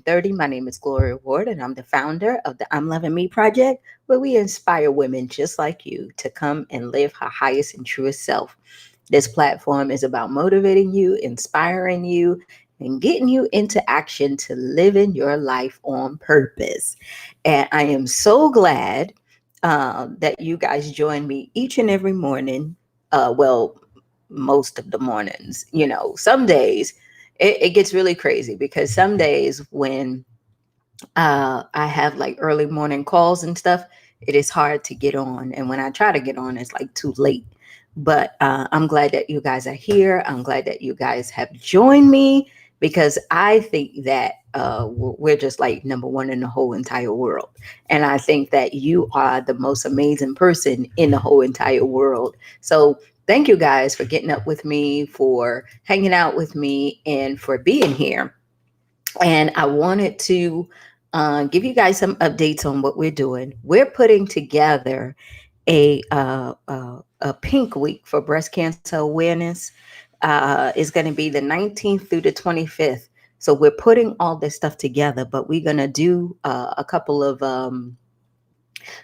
30. My name is Gloria Ward, and I'm the founder of the I'm Loving Me Project, where we inspire women just like you to come and live her highest and truest self. This platform is about motivating you, inspiring you, and getting you into action to living your life on purpose. And I am so glad that you guys join me each and every morning. Well, most of the mornings. Some days it gets really crazy because some days when I have like early morning calls and stuff, it is hard to get on. And when I try to get on, it's like too late. But I'm glad that you guys are here. I'm glad that you guys have joined me because I think that we're just like number one in the whole entire world. And I think that you are the most amazing person in the whole entire world. So thank you guys for getting up with me, for hanging out with me, and for being here. And I wanted to give you guys some updates on what we're doing. We're putting together a pink week for breast cancer awareness. Is going to be the 19th through the 25th. So we're putting all this stuff together, but we're going to do a couple of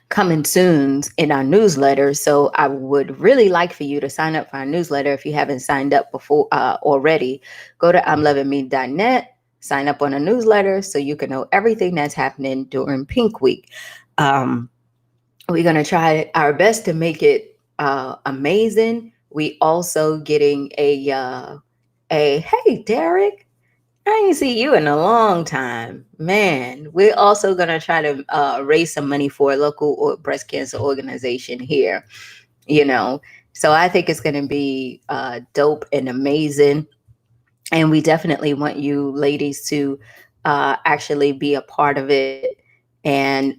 coming soons in our newsletter. So I would really like for you to sign up for our newsletter if you haven't signed up before already. Go to imlovingme.net, sign up on a newsletter so you can know everything that's happening during Pink Week. We're going to try our best to make it amazing. We also getting a hey Derek, I ain't see you in a long time, man. We're also gonna try to raise some money for a local breast cancer organization here. You know, so I think it's gonna be dope and amazing, and we definitely want you ladies to actually be a part of it. And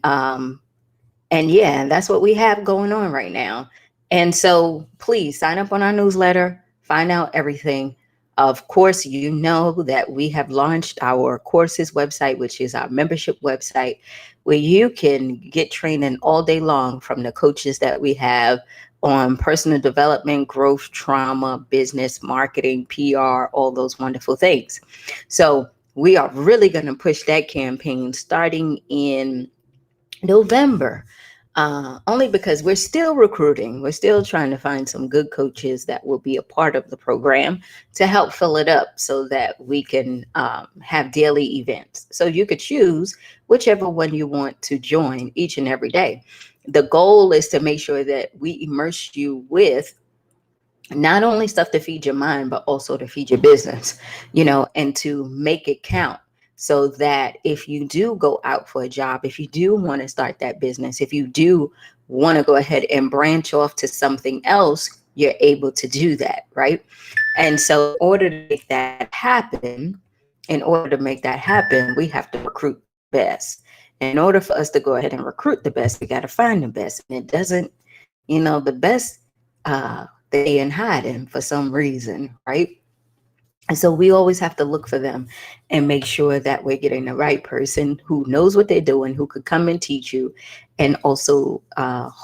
yeah, that's what we have going on right now. And so please sign up on our newsletter, find out everything. Of course, you know that we have launched our courses website, which is our membership website, where you can get training all day long from the coaches that we have on personal development, growth, trauma, business, marketing, PR, all those wonderful things. So we are really going to push that campaign starting in November, only because we're still recruiting. We're still trying to find some good coaches that will be a part of the program to help fill it up so that we can have daily events. So you could choose whichever one you want to join each and every day. The goal is to make sure that we immerse you with not only stuff to feed your mind, but also to feed your business, and to make it count. So that if you do go out for a job, if you do want to start that business, if you do want to go ahead and branch off to something else, you're able to do that, right? And so in order to make that happen, we have to recruit the best. In order for us to go ahead and recruit the best, we got to find the best. And it doesn't, the best they in hiding for some reason, right? And so we always have to look for them and make sure that we're getting the right person who knows what they're doing, who could come and teach you, and also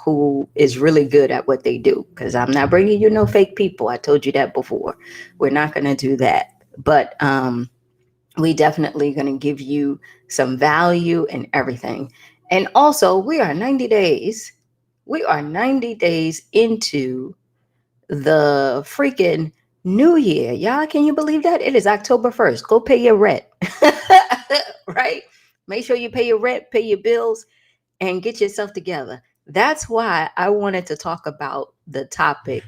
who is really good at what they do. Because I'm not bringing you no fake people. I told you that before. We're not going to do that. But we definitely going to give you some value and everything. And also, we are 90 days. We are 90 days into the freaking new year. Y'all, can you believe that? It is October 1st. Go pay your rent. Right? Make sure you pay your rent, pay your bills, and get yourself together. That's why I wanted to talk about the topic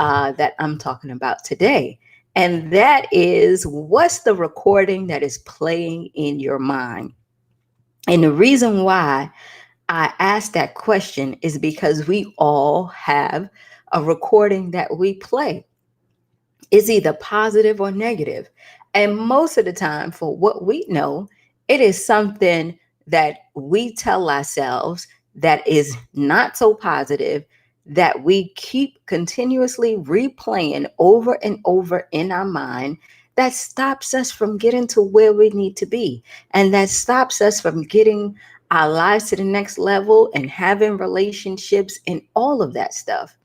that I'm talking about today. And that is, what's the recording that is playing in your mind? And the reason why I asked that question is because we all have a recording that we play. It's either positive or negative. And most of the time, for what we know, it is something that we tell ourselves that is not so positive, that we keep continuously replaying over and over in our mind, that stops us from getting to where we need to be. And that stops us from getting our lives to the next level and having relationships and all of that stuff.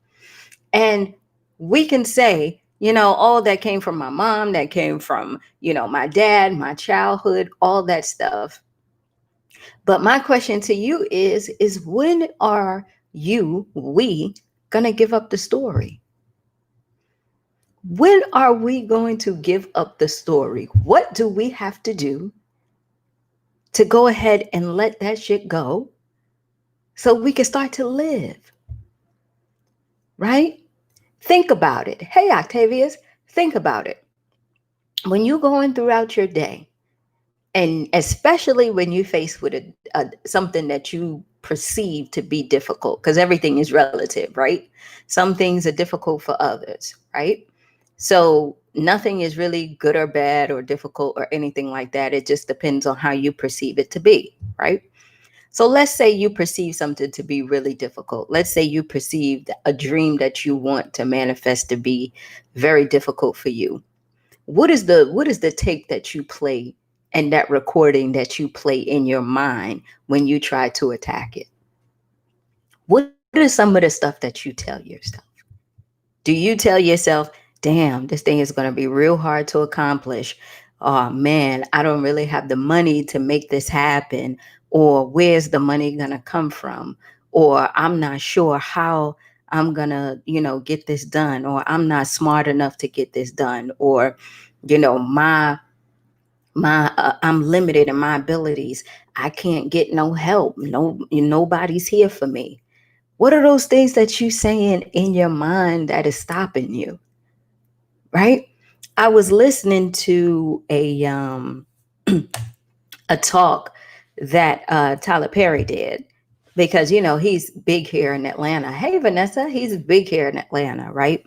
And we can say, All that came from my mom, that came from, my dad, my childhood, all that stuff. But my question to you is when are we gonna give up the story? When are we going to give up the story? What do we have to do to go ahead and let that shit go so we can start to live? Right? Think about it. Hey, Octavius, think about it. When you're going throughout your day, and especially when you're faced with something that you perceive to be difficult, because everything is relative, right? Some things are difficult for others, right? So nothing is really good or bad or difficult or anything like that. It just depends on how you perceive it to be, right? So let's say you perceive something to be really difficult. Let's say you perceived a dream that you want to manifest to be very difficult for you. What is the tape that you play and that recording that you play in your mind when you try to attack it? What is some of the stuff that you tell yourself? Do you tell yourself, damn, this thing is going to be real hard to accomplish? Oh man, I don't really have the money to make this happen. Or where's the money going to come from? Or I'm not sure how I'm going to, get this done. Or I'm not smart enough to get this done. Or, my I'm limited in my abilities. I can't get no help. Nobody's here for me. What are those things that you saying in your mind that is stopping you? Right? I was listening to a talk that Tyler Perry did, because he's big here in Atlanta. Hey Vanessa, he's big here in Atlanta, right?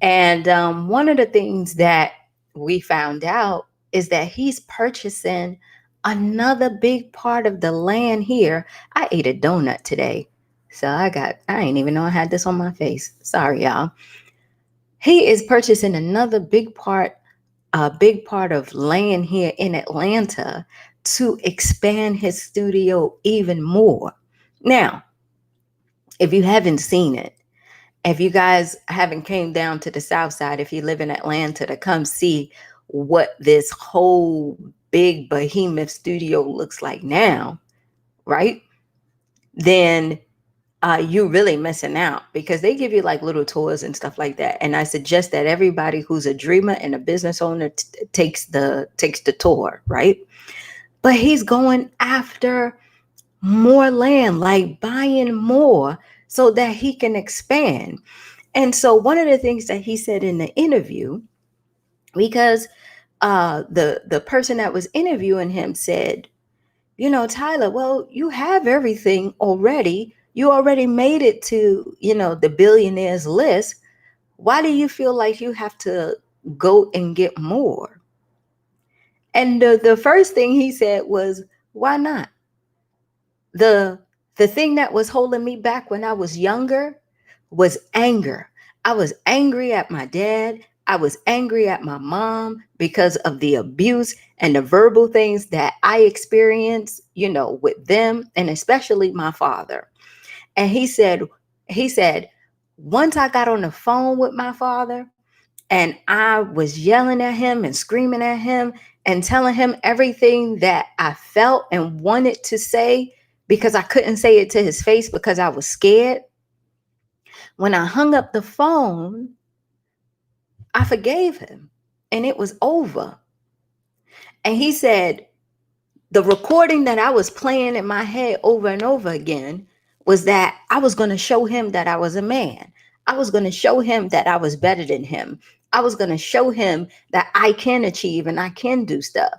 And one of the things that we found out is that he's purchasing another big part of the land here. I ate a donut today. So I ain't even know I had this on my face. Sorry, y'all. He is purchasing another big part of land here in Atlanta to expand his studio even more. Now, if you haven't seen it, if you guys haven't came down to the south side, if you live in Atlanta, to come see what this whole big behemoth studio looks like now, right? Then you're really missing out, because they give you like little tours and stuff like that. And I suggest that everybody who's a dreamer and a business owner takes the tour, right? But he's going after more land, like buying more so that he can expand. And so one of the things that he said in the interview, because the person that was interviewing him said, Tyler, well, you have everything already. You already made it to, the billionaires list. Why do you feel like you have to go and get more? And the first thing he said was, why not? The thing that was holding me back when I was younger was anger. I was angry at my dad. I was angry at my mom because of the abuse and the verbal things that I experienced, with them, and especially my father. And he said, once I got on the phone with my father and I was yelling at him and screaming at him and telling him everything that I felt and wanted to say, because I couldn't say it to his face because I was scared. When I hung up the phone, I forgave him and it was over. And he said, the recording that I was playing in my head over and over again was that I was going to show him that I was a man. I was going to show him that I was better than him. I was going to show him that I can achieve and I can do stuff.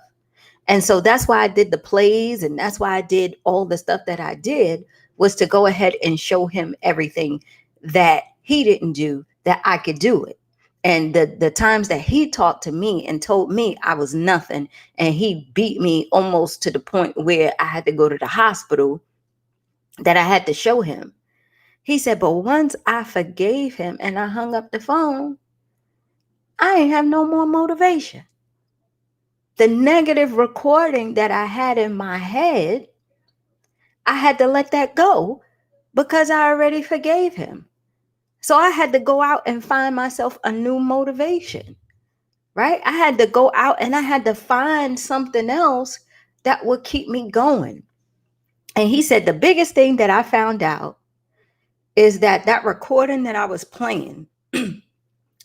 And so that's why I did the plays, and that's why I did all the stuff that I did, was to go ahead and show him everything that he didn't do, that I could do it. And the times that he talked to me and told me I was nothing, and he beat me almost to the point where I had to go to the hospital, that I had to show him. He said, but once I forgave him and I hung up the phone, I ain't have no more motivation. The negative recording that I had in my head, I had to let that go because I already forgave him. So I had to go out and find myself a new motivation, right? I had to go out and I had to find something else that would keep me going. And he said the biggest thing that I found out is that that recording that I was playing,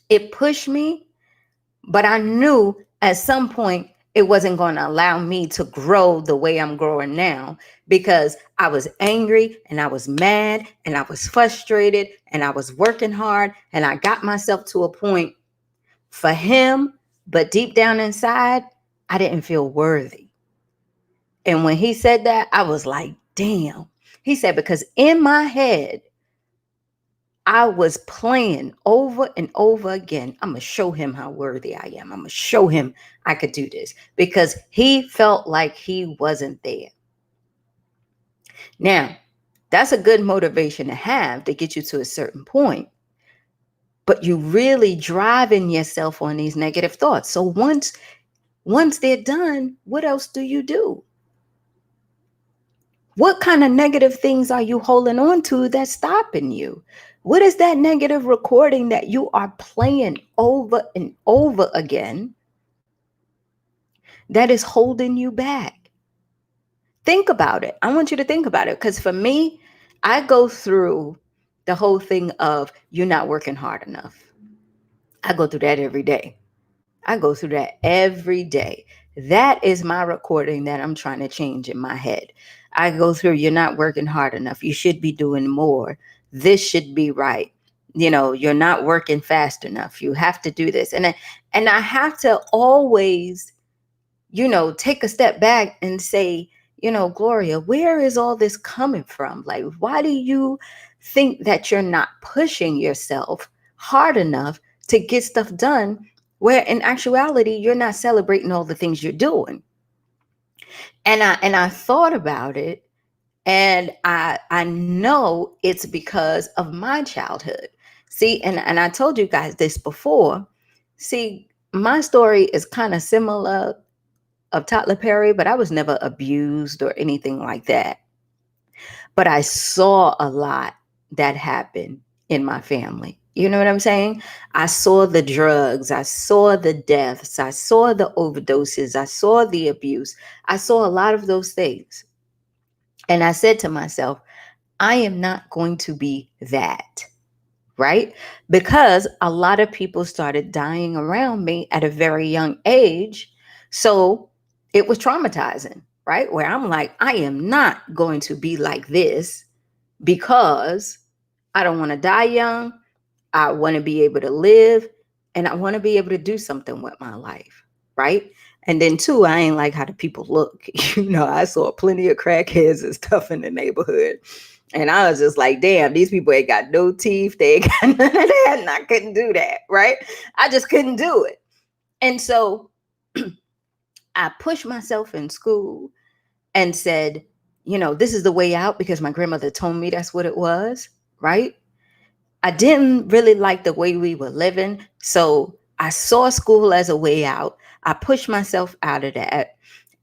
it pushed me, but I knew at some point it wasn't going to allow me to grow the way I'm growing now, because I was angry and I was mad and I was frustrated and I was working hard and I got myself to a point for him, but deep down inside, I didn't feel worthy. And when he said that, I was like, damn. He said, because in my head, I was playing over and over again. I'm going to show him how worthy I am. I'm going to show him I could do this, because he felt like he wasn't there. Now, that's a good motivation to have to get you to a certain point, but you really driving yourself on these negative thoughts. So once they're done, what else do you do? What kind of negative things are you holding on to that's stopping you? What is that negative recording that you are playing over and over again that is holding you back? Think about it. I want you to think about it, because for me, I go through the whole thing of you're not working hard enough. I go through that every day. I go through that every day. That is my recording that I'm trying to change in my head. I go through, you're not working hard enough. You should be doing more. This should be right. You're not working fast enough. You have to do this. And I have to always, take a step back and say, Gloria, where is all this coming from? Like, why do you think that you're not pushing yourself hard enough to get stuff done, where in actuality you're not celebrating all the things you're doing? And I thought about it, and I know it's because of my childhood. See, and I told you guys this before. See, my story is kind of similar of Tyler Perry, but I was never abused or anything like that. But I saw a lot that happened in my family. You know what I'm saying? I saw the drugs, I saw the deaths, I saw the overdoses, I saw the abuse. I saw a lot of those things. And I said to myself, I am not going to be that, right? Because a lot of people started dying around me at a very young age. So it was traumatizing, right? Where I'm like, I am not going to be like this, because I don't want to die young. I want to be able to live, and I want to be able to do something with my life, right? And then two, I ain't like how the people look. I saw plenty of crackheads and stuff in the neighborhood. And I was just like, damn, these people ain't got no teeth. They ain't got none of that. And I couldn't do that, right? I just couldn't do it. And so I pushed myself in school and said, this is the way out, because my grandmother told me that's what it was, right? I didn't really like the way we were living. So I saw school as a way out. I pushed myself out of that.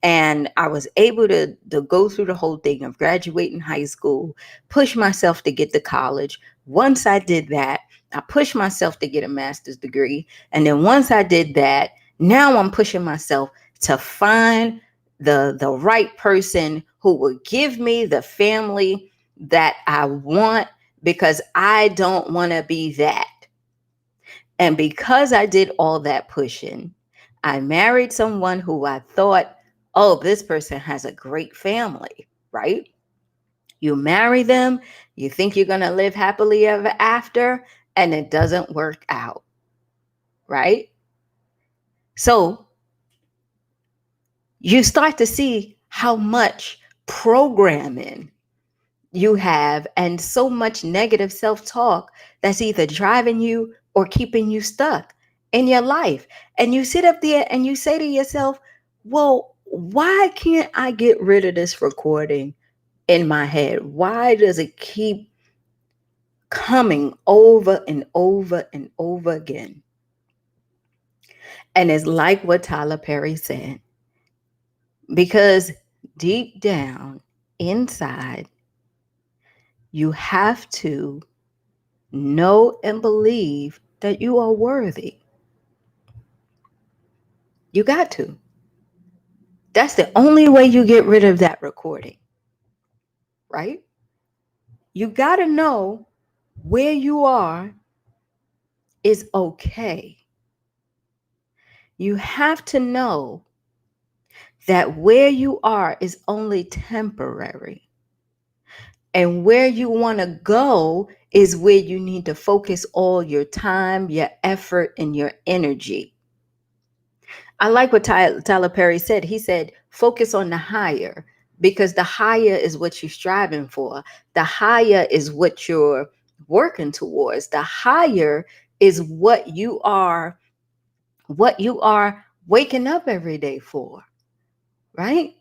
And I was able to go through the whole thing of graduating high school, push myself to get to college. Once I did that, I pushed myself to get a master's degree. And then once I did that, now I'm pushing myself to find the right person who will give me the family that I want, because I don't want to be that. And because I did all that pushing, I married someone who I thought, oh, this person has a great family, right? You marry them, you think you're going to live happily ever after, and it doesn't work out, right? So you start to see how much programming you have, and so much negative self-talk that's either driving you or keeping you stuck in your life. And you sit up there and you say to yourself, well, why can't I get rid of this recording in my head? Why does it keep coming over and over and over again? And it's like what Tyler Perry said, because deep down inside, you have to know and believe that you are worthy. You got to. That's the only way you get rid of that recording, right? You got to know where you are is okay. You have to know that where you are is only temporary. And where you want to go is where you need to focus all your time, your effort, and your energy. I like what Tyler Perry said. He said, focus on the higher, because the higher is what you're striving for. The higher is what you're working towards. The higher is what you are waking up every day for, right?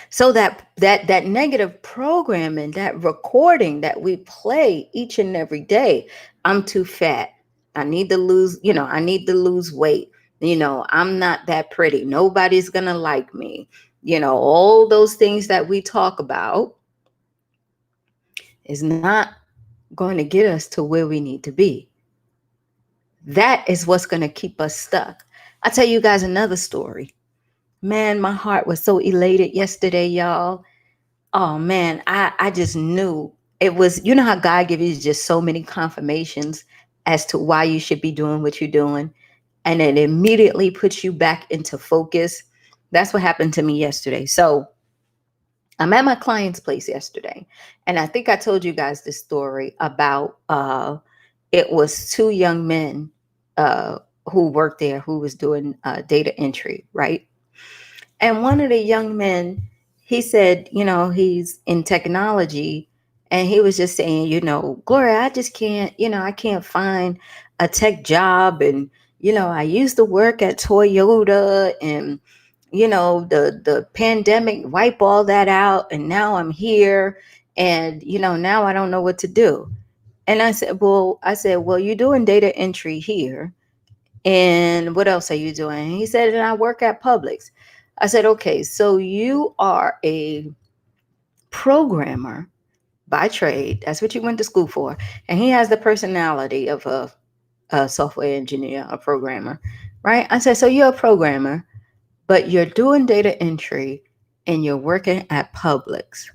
So that negative programming, that recording that we play each and every day, I'm too fat. I need to lose, I need to lose weight. I'm not that pretty. Nobody's going to like me. All those things that we talk about is not going to get us to where we need to be. That is what's going to keep us stuck. I'll tell you guys another story. Man, my heart was so elated yesterday, y'all. Oh man, I just knew it was, how God gives you just so many confirmations as to why you should be doing what you're doing. And it immediately puts you back into focus. That's what happened to me yesterday. So I'm at my client's place yesterday. And I think I told you guys this story about it was two young men who worked there who was doing data entry, right? And one of the young men, he said, he's in technology. And he was just saying, Gloria, I just can't, I can't find a tech job. And, I used to work at Toyota, and, the pandemic wiped all that out. And now I'm here. And, now I don't know what to do. And I said, well, you're doing data entry here. And what else are you doing? He said, and I work at Publix. I said, okay, so you are a programmer by trade. That's what you went to school for. And he has the personality of a software engineer, a programmer, right? I said, so you're a programmer, but you're doing data entry and you're working at Publix.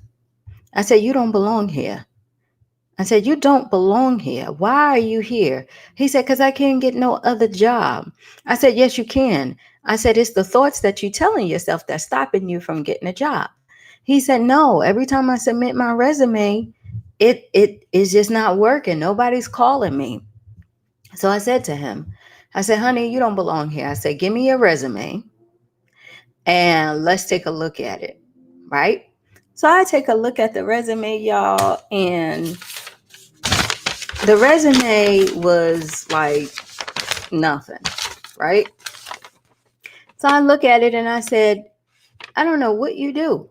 I said, you don't belong here. I said, you don't belong here. Why are you here? He said, because I can't get no other job. I said, yes, you can. I said, it's the thoughts that you're telling yourself that's stopping you from getting a job. He said, no, every time I submit my resume, it is just not working. Nobody's calling me. So I said to him, I said, honey, you don't belong here. I said, give me your resume and let's take a look at it. Right? So I take a look at the resume, y'all, and the resume was like nothing, right? So I look at it and I said, I don't know what you do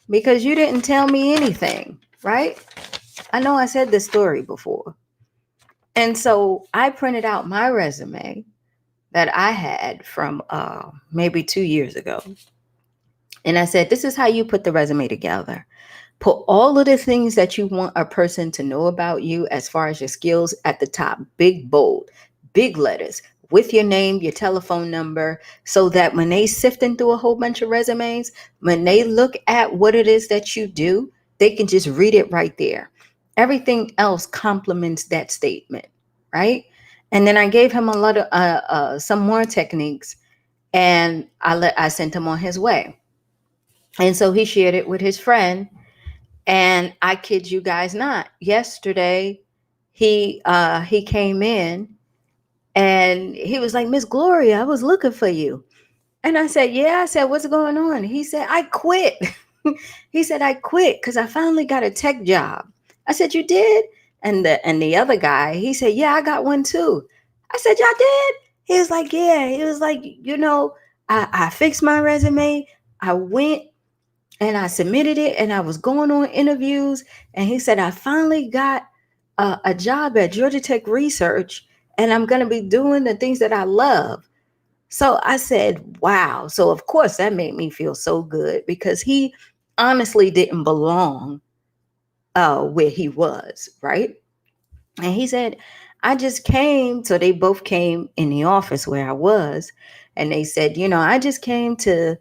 because you didn't tell me anything, right? I know I said this story before. And so I printed out my resume that I had from maybe 2 years ago. And I said, this is how you put the resume together. Put all of the things that you want a person to know about you as far as your skills at the top, big, bold, big letters with your name, your telephone number, so that when they sifting through a whole bunch of resumes, when they look at what it is that you do, they can just read it right there. Everything else complements that statement, right? And then I gave him a lot of some more techniques, and I sent him on his way. And so he shared it with his friend. And I kid you guys not, yesterday he came in and he was like, Miss Gloria, I was looking for you. And I said, yeah. I said, what's going on? He said, I quit. He said, I quit because I finally got a tech job. I said, you did? And the other guy, he said, yeah, I got one too. I said, y'all did? He was like, yeah. He was like, I fixed my resume. I went and I submitted it and I was going on interviews. And he said, I finally got a job at Georgia Tech Research and I'm going to be doing the things that I love. So I said, wow. So of course that made me feel so good because he honestly didn't belong where he was, right? And he said, I just came. So they both came in the office where I was. And they said, I just came to,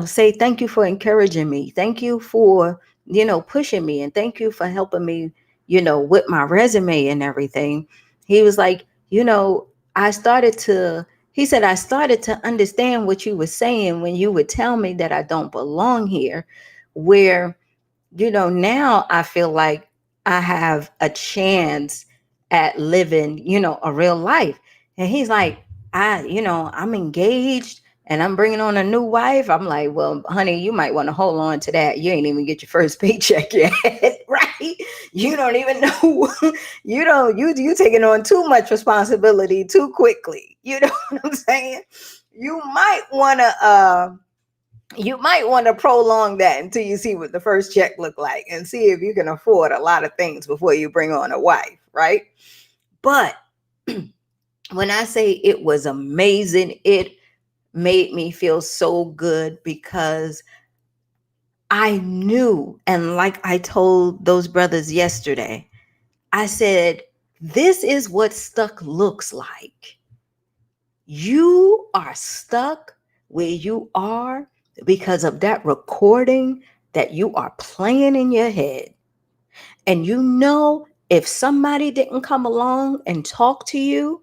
say thank you for encouraging me. Thank you for, pushing me. And thank you for helping me, with my resume and everything. He was like, I started to, he said, I started to understand what you were saying when you would tell me that I don't belong here, where now I feel like I have a chance at living, a real life. And he's like, I'm engaged and I'm bringing on a new wife. I'm like, well, honey, you might want to hold on to that. You ain't even get your first paycheck yet, right? You don't even know. You taking on too much responsibility too quickly. You know what I'm saying? You might want to, prolong that until you see what the first check look like and see if you can afford a lot of things before you bring on a wife, right? But when I say it was amazing, it made me feel so good because I knew, and like I told those brothers yesterday, I said, this is what stuck looks like. You are stuck where you are because of that recording that you are playing in your head. And if somebody didn't come along and talk to you,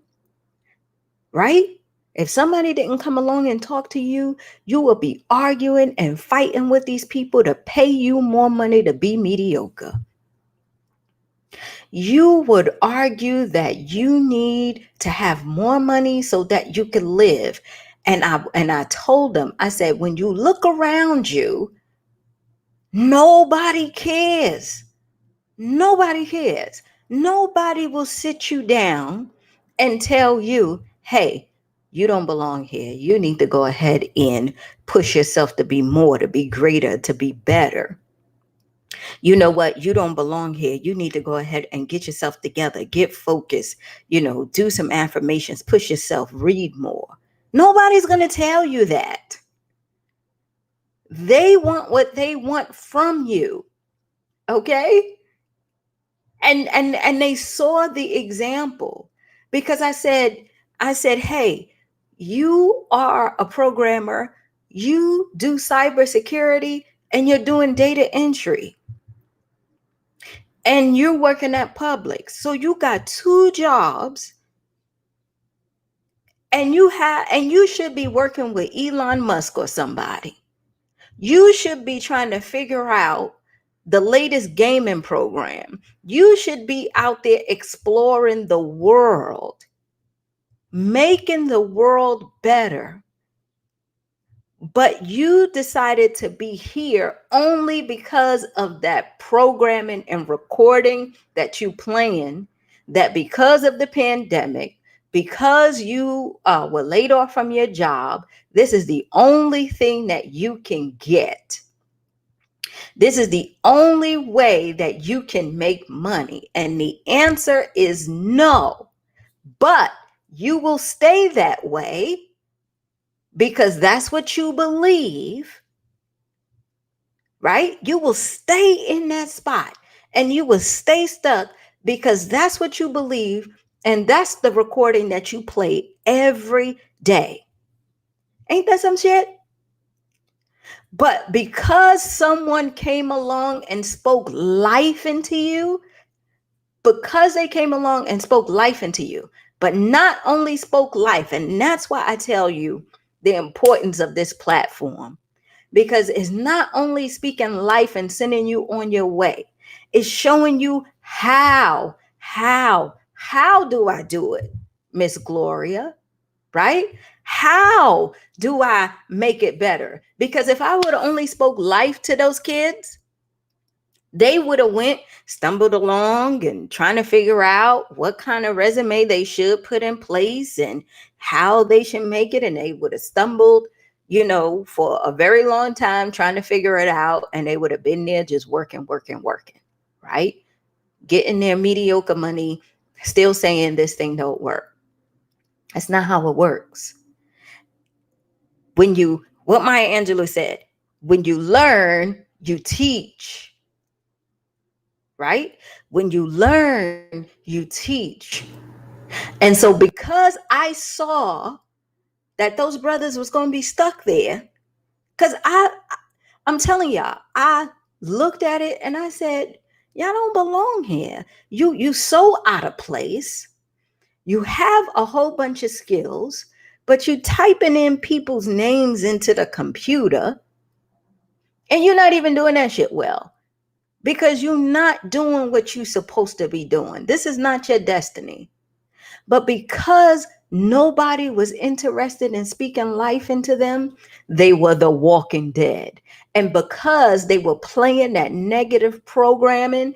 right? If somebody didn't come along and talk to you, you will be arguing and fighting with these people to pay you more money to be mediocre. You would argue that you need to have more money so that you can live. And I told them, I said, when you look around you, nobody cares. Nobody cares. Nobody will sit you down and tell you, hey, you don't belong here. You need to go ahead and push yourself to be more, to be greater, to be better. You know what? You don't belong here. You need to go ahead and get yourself together, get focused, do some affirmations, push yourself, read more. Nobody's going to tell you that. They want what they want from you. Okay? And they saw the example because I said, hey, you are a programmer, you do cybersecurity, and you're doing data entry. And you're working at Publix. So you got 2 jobs and you should be working with Elon Musk or somebody. You should be trying to figure out the latest gaming program. You should be out there exploring the world, making the world better. But you decided to be here only because of that programming and recording that you playing, that because of the pandemic, because you were laid off from your job, this is the only thing that you can get. This is the only way that you can make money. And the answer is no. But you will stay that way because that's what you believe, right? You will stay in that spot and you will stay stuck because that's what you believe. And that's the recording that you play every day. Ain't that some shit? But because someone came along and spoke life into you, because they came along and spoke life into you, but not only spoke life, and that's why I tell you the importance of this platform, because it's not only speaking life and sending you on your way, it's showing you how do I do it, Miss Gloria, right? How do I make it better? Because if I would have only spoke life to those kids, they would have stumbled along and trying to figure out what kind of resume they should put in place and how they should make it. And they would have stumbled, for a very long time trying to figure it out. And they would have been there just working, right? Getting their mediocre money, still saying this thing don't work. That's not how it works. What Maya Angelou said, when you learn, you teach. right? When you learn, you teach. And so because I saw that those brothers was going to be stuck there, because I'm telling y'all, I looked at it and I said, y'all don't belong here. You so out of place. You have a whole bunch of skills, but you typing in people's names into the computer and you're not even doing that shit well because you're not doing what you're supposed to be doing. This is not your destiny. But because nobody was interested in speaking life into them, they were the walking dead. And because they were playing that negative programming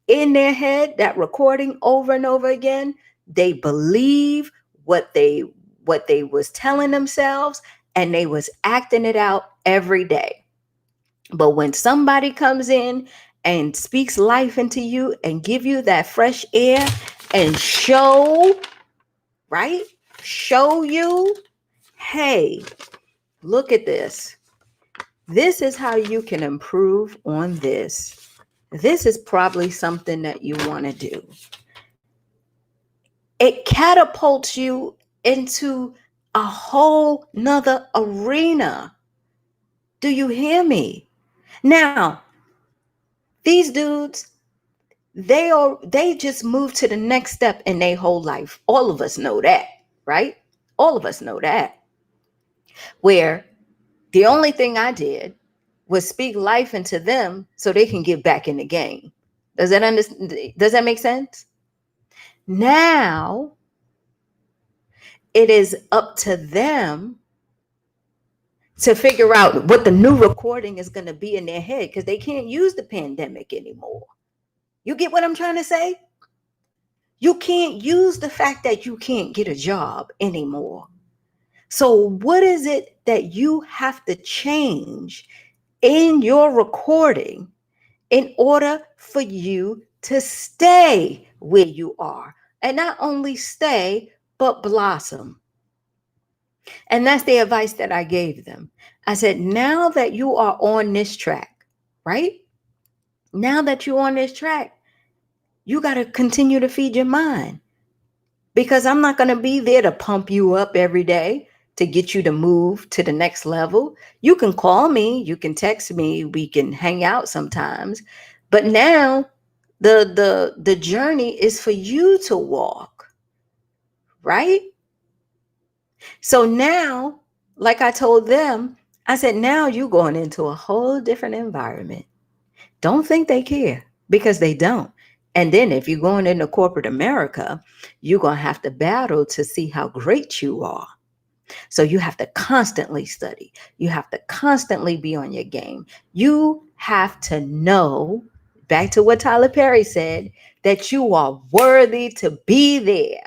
in their head, that recording over and over again, they believe what they was telling themselves, and they was acting it out every day. But when somebody comes in and speaks life into you and give you that fresh air and show, right? Show you, hey, look at this. This is how you can improve on this. This is probably something that you want to do. It catapults you into a whole nother arena. Do you hear me? Now, these dudes, they just moved to the next step in their whole life. All of us know that, right? All of us know that. Where the only thing I did was speak life into them so they can get back in the game. Does that make sense? Now it is up to them to figure out what the new recording is going to be in their head, because they can't use the pandemic anymore. You get what I'm trying to say? You can't use the fact that you can't get a job anymore. So what is it that you have to change in your recording in order for you to stay where you are? And not only stay, but blossom. And that's the advice that I gave them. I said, now that you are on this track, right? Now that you're on this track, you got to continue to feed your mind, because I'm not going to be there to pump you up every day to get you to move to the next level. You can call me, you can text me, we can hang out sometimes. But now the journey is for you to walk, right? So now, like I told them, I said, now you're going into a whole different environment. Don't think they care, because they don't. And then if you're going into corporate America, you're going to have to battle to see how great you are. So you have to constantly study. You have to constantly be on your game. You have to know, back to what Tyler Perry said, that you are worthy to be there.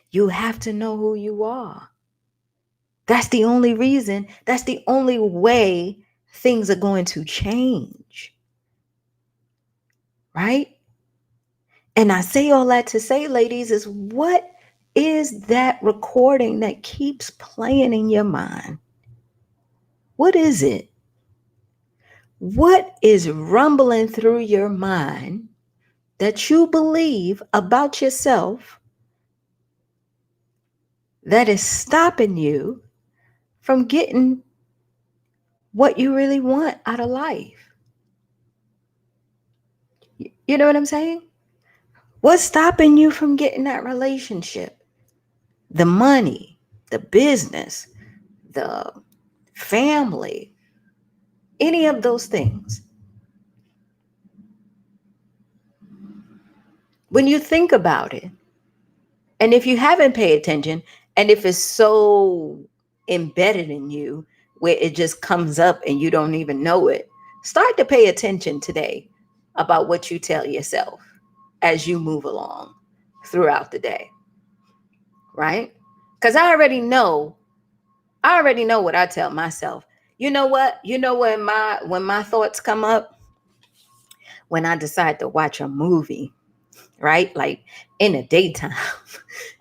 You have to know who you are. That's the only reason, that's the only way things are going to change. Right? And I say all that to say, ladies, is what is that recording that keeps playing in your mind? What is it? What is rumbling through your mind that you believe about yourself that is stopping you from getting what you really want out of life? You know what I'm saying? What's stopping you from getting that relationship, the money, the business, the family, any of those things? When you think about it, and if you haven't paid attention, and if it's so embedded in you where it just comes up and you don't even know it, start to pay attention today about what you tell yourself as you move along throughout the day, right? Because I already know what I tell myself. You know what? You know when my thoughts come up, when I decide to watch a movie, right? Like in the daytime.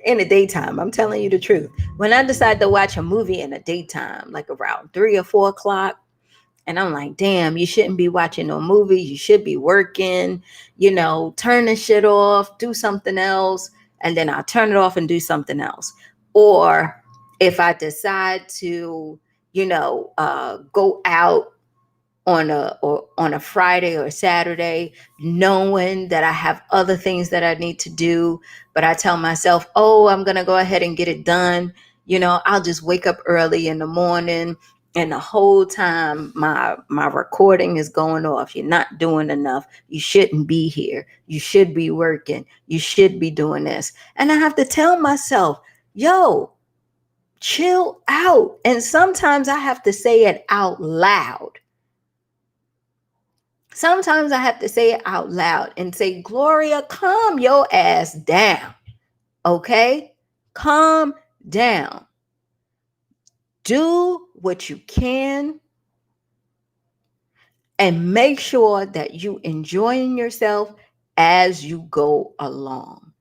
In the daytime, I'm telling you the truth. When I decide to watch a movie in the daytime, like around 3 or 4 o'clock, And I'm like, damn, you shouldn't be watching no movies. You should be working, turn the shit off, do something else. And then I'll turn it off and do something else. Or if I decide to, go out on a Friday or Saturday, knowing that I have other things that I need to do, but I tell myself, oh, I'm gonna go ahead and get it done. I'll just wake up early in the morning, and the whole time my recording is going off. You're not doing enough. You shouldn't be here. You should be working. You should be doing this. And I have to tell myself, yo, chill out. And sometimes I have to say it out loud. Sometimes I have to say it out loud and say, Gloria, calm your ass down. Okay? Calm down. Do what you can and make sure that you enjoying yourself as you go along.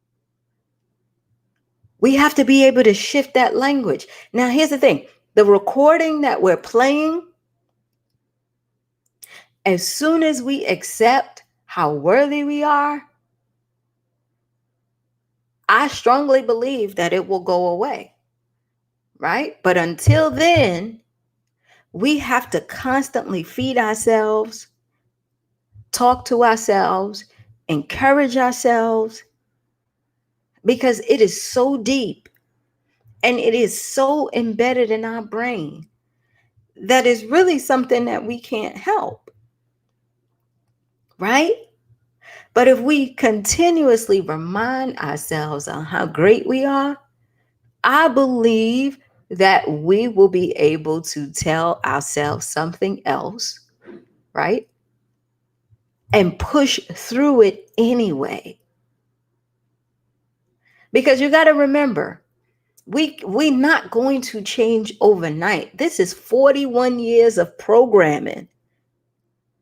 We have to be able to shift that language. Now, here's the thing. The recording that we're playing, as soon as we accept how worthy we are, I strongly believe that it will go away, right? But until then, we have to constantly feed ourselves, talk to ourselves, encourage ourselves, because it is so deep and it is so embedded in our brain that is really something that we can't help, right? But if we continuously remind ourselves on how great we are, I believe that we will be able to tell ourselves something else, right? And push through it anyway. Because you got to remember, we're not going to change overnight. This is 41 years of programming.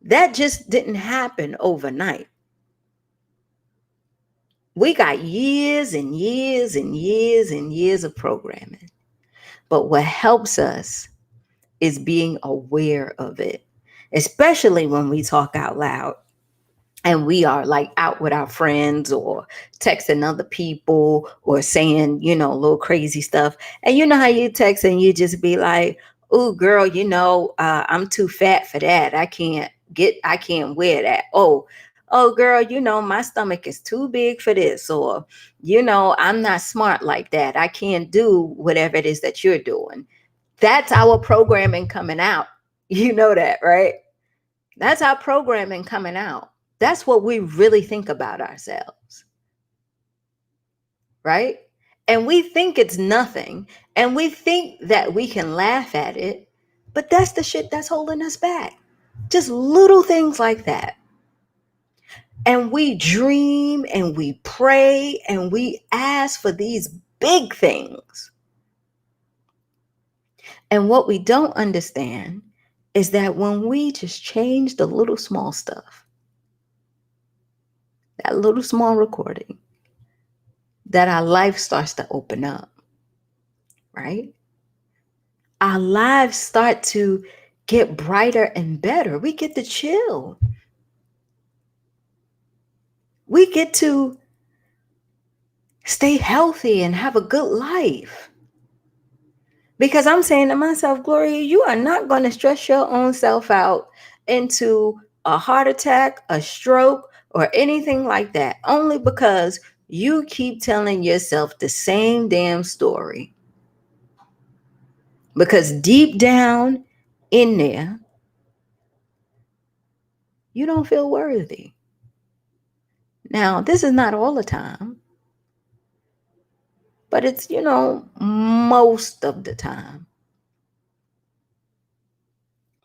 That just didn't happen overnight. We got years and years and years and years of programming. But what helps us is being aware of it, especially when we talk out loud and we are like out with our friends or texting other people or saying, little crazy stuff. And you know how you text and you just be like, oh, girl, I'm too fat for that. I can't wear that. Oh, girl, my stomach is too big for this. Or, I'm not smart like that. I can't do whatever it is that you're doing. That's our programming coming out. You know that, right? That's our programming coming out. That's what we really think about ourselves, right? And we think it's nothing, and we think that we can laugh at it, but that's the shit that's holding us back. Just little things like that. And we dream and we pray and we ask for these big things. And what we don't understand is that when we just change the little small stuff, that little small recording, that our life starts to open up, right? Our lives start to get brighter and better. We get to chill. We get to stay healthy and have a good life. Because I'm saying to myself, Gloria, you are not going to stress your own self out into a heart attack, a stroke, or anything like that, only because you keep telling yourself the same damn story. Because deep down in there, you don't feel worthy. Now, this is not all the time, but it's, most of the time.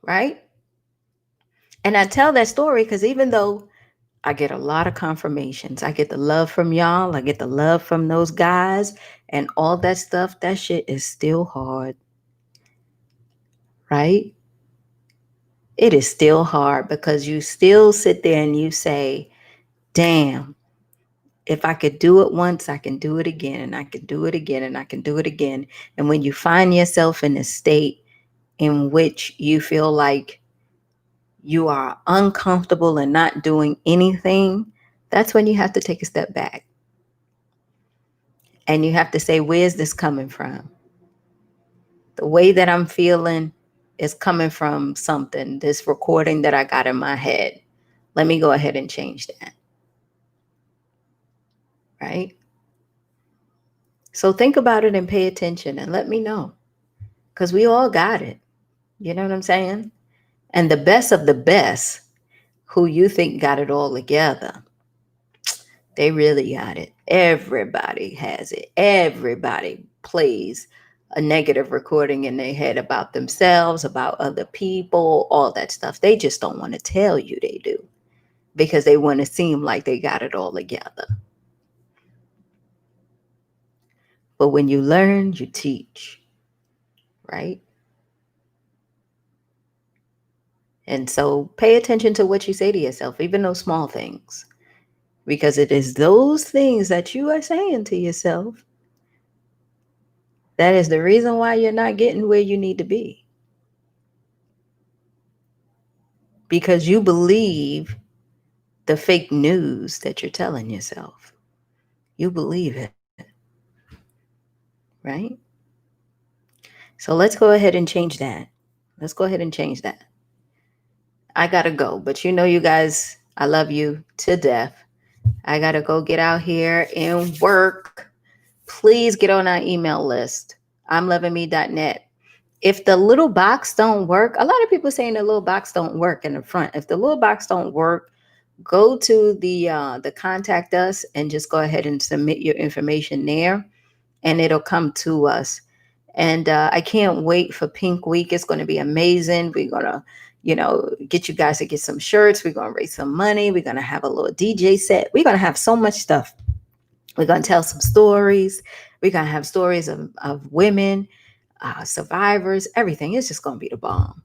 Right? And I tell that story because even though I get a lot of confirmations, I get the love from y'all, I get the love from those guys and all that stuff, that shit is still hard. Right? It is still hard because you still sit there and you say, damn, if I could do it once, I can do it again, and I can do it again, and I can do it again. And when you find yourself in a state in which you feel like you are uncomfortable and not doing anything, that's when you have to take a step back. And you have to say, where's this coming from? The way that I'm feeling is coming from something, this recording that I got in my head. Let me go ahead and change that. Right? So think about it and pay attention and let me know. Because we all got it. You know what I'm saying? And the best of the best, who you think got it all together, they really got it. Everybody has it. Everybody plays a negative recording in their head about themselves, about other people, all that stuff. They just don't want to tell you they do because they want to seem like they got it all together. But when you learn, you teach, right? And so pay attention to what you say to yourself, even those small things, because it is those things that you are saying to yourself that is the reason why you're not getting where you need to be. Because you believe the fake news that you're telling yourself. You believe it, right? So let's go ahead and change that. Let's go ahead and change that. I gotta go, but you guys, I love you to death. I gotta go get out here and work. Please get on our email list. I'mLovingMe.net. If the little box don't work, a lot of people saying the little box don't work in the front. If the little box don't work, go to the contact us and just go ahead and submit your information there, and it'll come to us. And I can't wait for Pink Week. It's going to be amazing. We're going to, get you guys to get some shirts. We're going to raise some money. We're going to have a little DJ set. We're going to have so much stuff. We're going to tell some stories. We're going to have stories of women, survivors, everything. It's just going to be the bomb,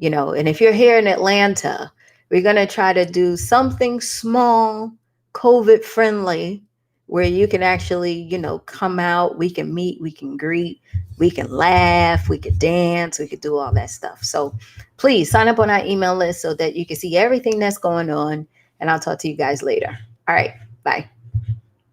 and if you're here in Atlanta, we're going to try to do something small, COVID friendly, where you can actually, come out, we can meet, we can greet, we can laugh, we can dance, we can do all that stuff. So please sign up on our email list so that you can see everything that's going on. And I'll talk to you guys later. All right. Bye.